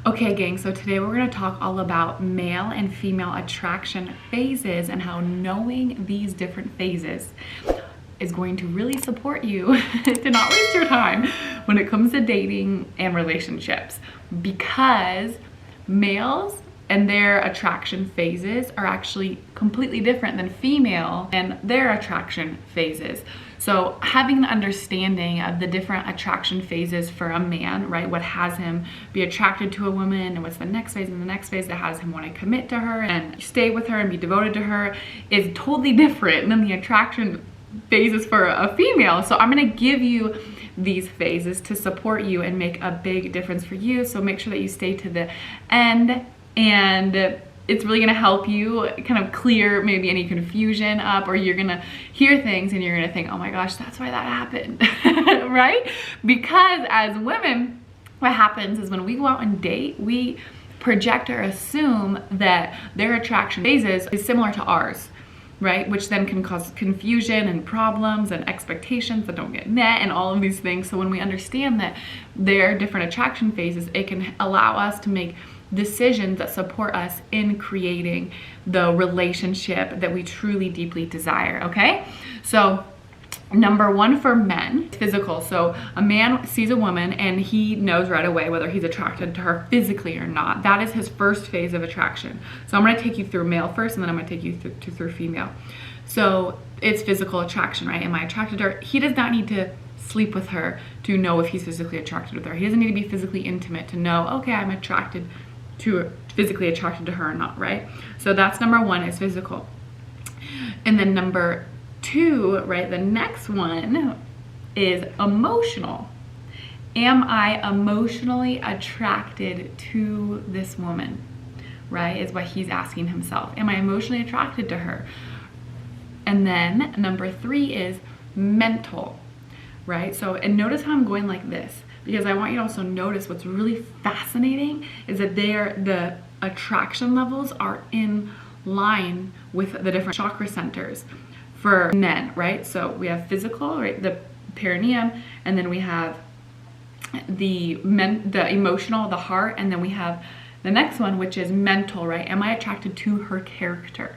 Okay, gang, so today we're going to talk all about male and female attraction phases and how knowing these different phases is going to really support you to not waste your time when it comes to dating and relationships, because males and their attraction phases are actually completely different than female and their attraction phases. So having the understanding of the different attraction phases for a man, right? What has him be attracted to a woman, and what's the next phase and the next phase that has him want to commit to her and stay with her and be devoted to her, is totally different than the attraction phases for a female. So I'm going to give you these phases to support you and make a big difference for you. So make sure that you stay to the end, and it's really gonna help you kind of clear maybe any confusion up, or you're gonna hear things and you're gonna think, oh my gosh, that's why that happened, right? Because as women, what happens is when we go out and date, we project or assume that their attraction phases is similar to ours, right? Which then can cause confusion and problems and expectations that don't get met and all of these things. So when we understand that their different attraction phases, it can allow us to make decisions that support us in creating the relationship that we truly deeply desire. Okay, so number one for men, physical. So a man sees a woman and he knows right away whether he's attracted to her physically or not. That is his first phase of attraction. So I'm going to take you through male first, and then I'm going to take you through female. So it's physical attraction, right? Am I attracted to her? He does not need to sleep with her to know if he's physically attracted with her. He doesn't need to be physically intimate to know, okay, I'm physically attracted to her or not, right? So that's number one, is physical. And then number two, right, the next one is emotional. Am I emotionally attracted to this woman, right, is what he's asking himself. Am I emotionally attracted to her? And then number three is mental, right? So, and notice how I'm going like this, because I want you to also notice what's really fascinating is that the attraction levels are in line with the different chakra centers for men, right? So we have physical, right, the perineum, and then we have the emotional, the heart, and then we have the next one, which is mental, right? Am I attracted to her character?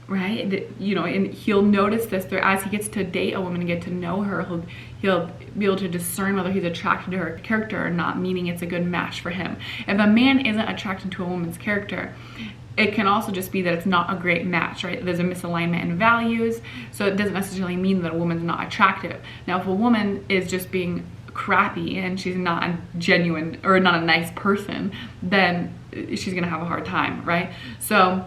Right? You know, and he'll notice this as he gets to date a woman and get to know her, he'll be able to discern whether he's attracted to her character or not, meaning it's a good match for him. If a man isn't attracted to a woman's character, it can also just be that it's not a great match, right? There's a misalignment in values, so it doesn't necessarily mean that a woman's not attractive. Now, if a woman is just being crappy and she's not a genuine or not a nice person, then she's gonna have a hard time, right? So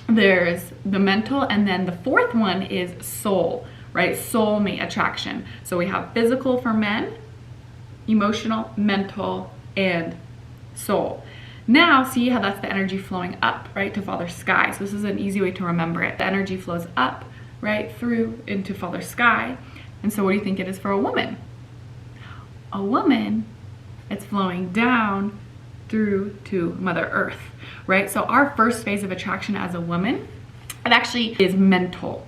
there's the mental, and then the fourth one is soul, right? Soulmate attraction. So we have physical for men, emotional, mental, and soul. Now, see how that's the energy flowing up, right, to Father Sky. So this is an easy way to remember it. The energy flows up, right, through into Father Sky. And so what do you think it is for a woman? A woman, it's flowing down through to Mother Earth, right? So our first phase of attraction as a woman, it actually is mental.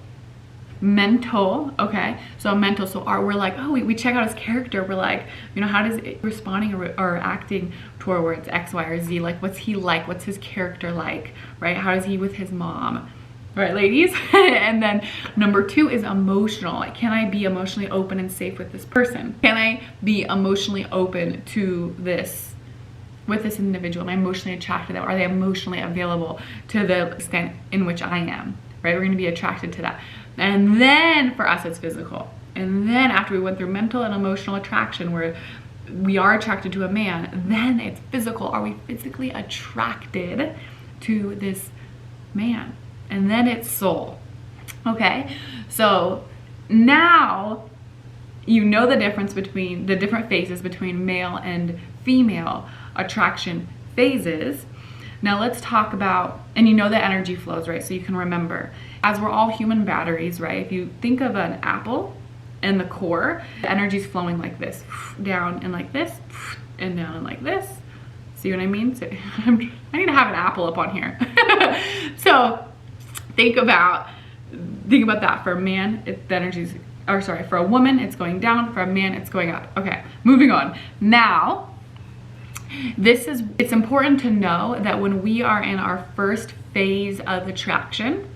Okay? So mental, so we're like, oh, we check out his character. We're like, you know, how does it responding or acting towards X, Y, or Z? Like, what's he like? What's his character like, right? How is he with his mom? Right, ladies? And then number two is emotional. Like, can I be emotionally open and safe with this person? Can I be emotionally open to with this individual? Am I emotionally attracted to them? Are they emotionally available to the extent in which I am, right? We're going to be attracted to that. And then for us, it's physical. And then after we went through mental and emotional attraction, where we are attracted to a man, then it's physical. Are we physically attracted to this man? And then it's soul. Okay, so now you know the difference between the different phases between male and female attraction phases. Now let's talk about, and you know the energy flows, right? So you can remember, as we're all human batteries, right? If you think of an apple and the core, the energy is flowing like this, down and like this, and down and like this. See what I mean? So I need to have an apple up on here. So think about that. For a man, the energy's, or sorry, for a woman, it's going down. For a man, it's going up. Okay, moving on. Now, It's important to know that when we are in our first phase of attraction,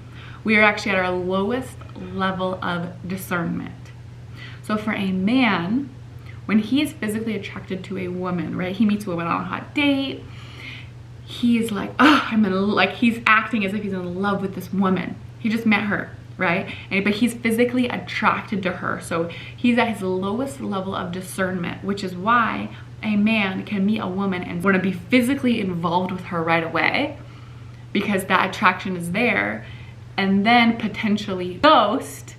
we are actually at our lowest level of discernment. So for a man, when he is physically attracted to a woman, right? He meets a woman on a hot date. He's like, oh, he's acting as if he's in love with this woman. He just met her, right? But he's physically attracted to her. So he's at his lowest level of discernment, which is why a man can meet a woman and want to be physically involved with her right away, because that attraction is there, and then potentially ghost,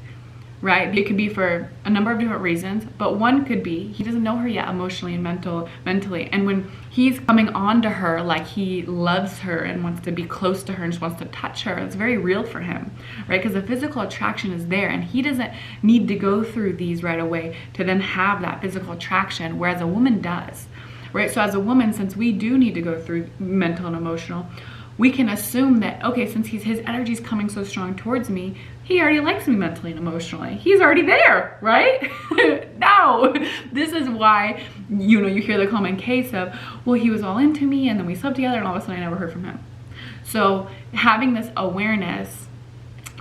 right? It could be for a number of different reasons, but one could be he doesn't know her yet emotionally and mentally. And when he's coming on to her like he loves her and wants to be close to her and just wants to touch her, it's very real for him, right? Because the physical attraction is there, and he doesn't need to go through these right away to then have that physical attraction, whereas a woman does, right? So as a woman, since we do need to go through mental and emotional, we can assume that, okay, since his energy is coming so strong towards me, he already likes me mentally and emotionally. He's already there, right? No, this is why, you hear the common case of, well, he was all into me and then we slept together and all of a sudden I never heard from him. So having this awareness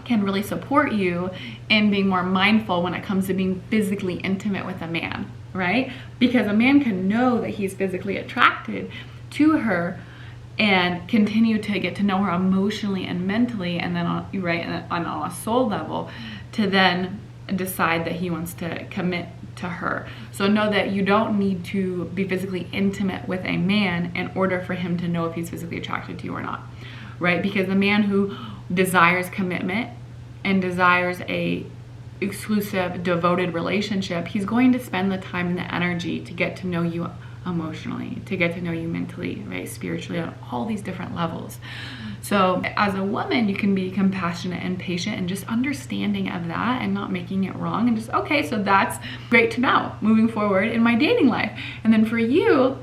can really support you in being more mindful when it comes to being physically intimate with a man, right? Because a man can know that he's physically attracted to her and continue to get to know her emotionally and mentally, and then on a soul level, to then decide that he wants to commit to her. So know that you don't need to be physically intimate with a man in order for him to know if he's physically attracted to you or not, right? Because the man who desires commitment and desires a exclusive, devoted relationship, he's going to spend the time and the energy to get to know you emotionally, to get to know you mentally, right, spiritually, on all these different levels. So as a woman, you can be compassionate and patient and just understanding of that and not making it wrong, and just, okay, so that's great to know moving forward in my dating life. And then for you,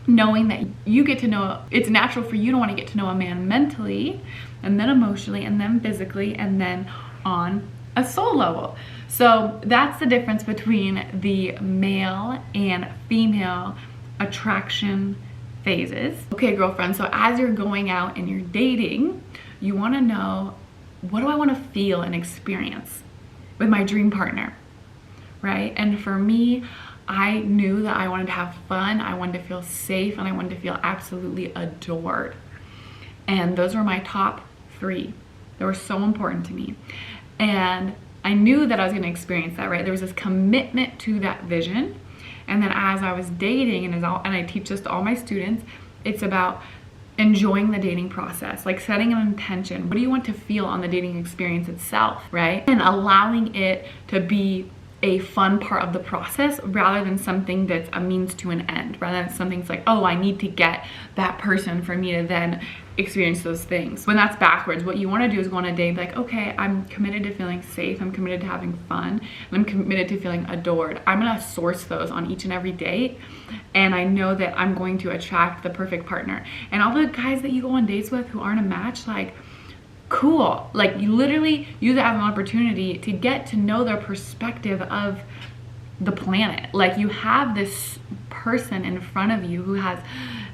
knowing that you get to know, it's natural for you to want to get to know a man mentally and then emotionally and then physically and then on a soul level. So that's the difference between the male and female attraction phases. Okay, girlfriend, so as you're going out and you're dating, you want to know, what do I want to feel and experience with my dream partner, right? And for me, I knew that I wanted to have fun, I wanted to feel safe, and I wanted to feel absolutely adored. And those were my top 3. They were so important to me. And I knew that I was going to experience that, right? There was this commitment to that vision. And then as I was dating, and I teach this to all my students, it's about enjoying the dating process, like setting an intention. What do you want to feel on the dating experience itself, right? And allowing it to be a fun part of the process rather than something that's a means to an end, rather than something that's like, oh, I need to get that person for me to then experience those things. When that's backwards, what you want to do is go on a date like, okay, I'm committed to feeling safe, I'm committed to having fun, and I'm committed to feeling adored. I'm gonna source those on each and every date, and I know that I'm going to attract the perfect partner. And all the guys that you go on dates with who aren't a match, like, cool, like, you literally use it as an opportunity to get to know their perspective of the planet. Like, you have this person in front of you who has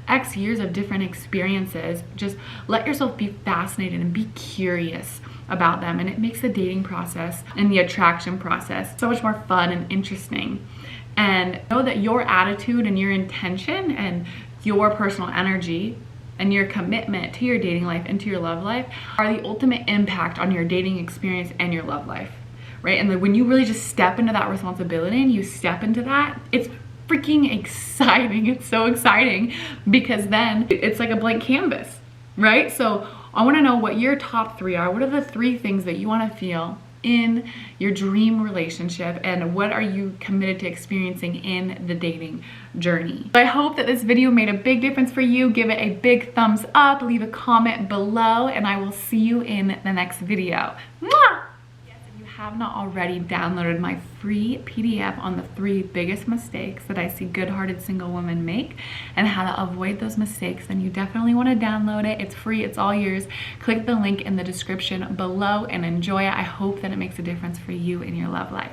X years of different experiences. Just let yourself be fascinated and be curious about them, and it makes the dating process and the attraction process so much more fun and interesting. And know that your attitude and your intention and your personal energy and your commitment to your dating life and to your love life are the ultimate impact on your dating experience and your love life, right? And then when you really just step into that responsibility and you step into that, it's freaking exciting. It's so exciting, because then it's like a blank canvas, right? So I want to know what your top 3 are. What are the 3 things that you want to feel in your dream relationship, and what are you committed to experiencing in the dating journey? I hope that this video made a big difference for you. Give it a big thumbs up, leave a comment below, and I will see you in the next video. Mwah! Have not already downloaded my free PDF on the 3 biggest mistakes that I see good-hearted single women make and how to avoid those mistakes, then you definitely want to download it. It's free, it's all yours. Click the link in the description below and enjoy it. I hope that it makes a difference for you in your love life.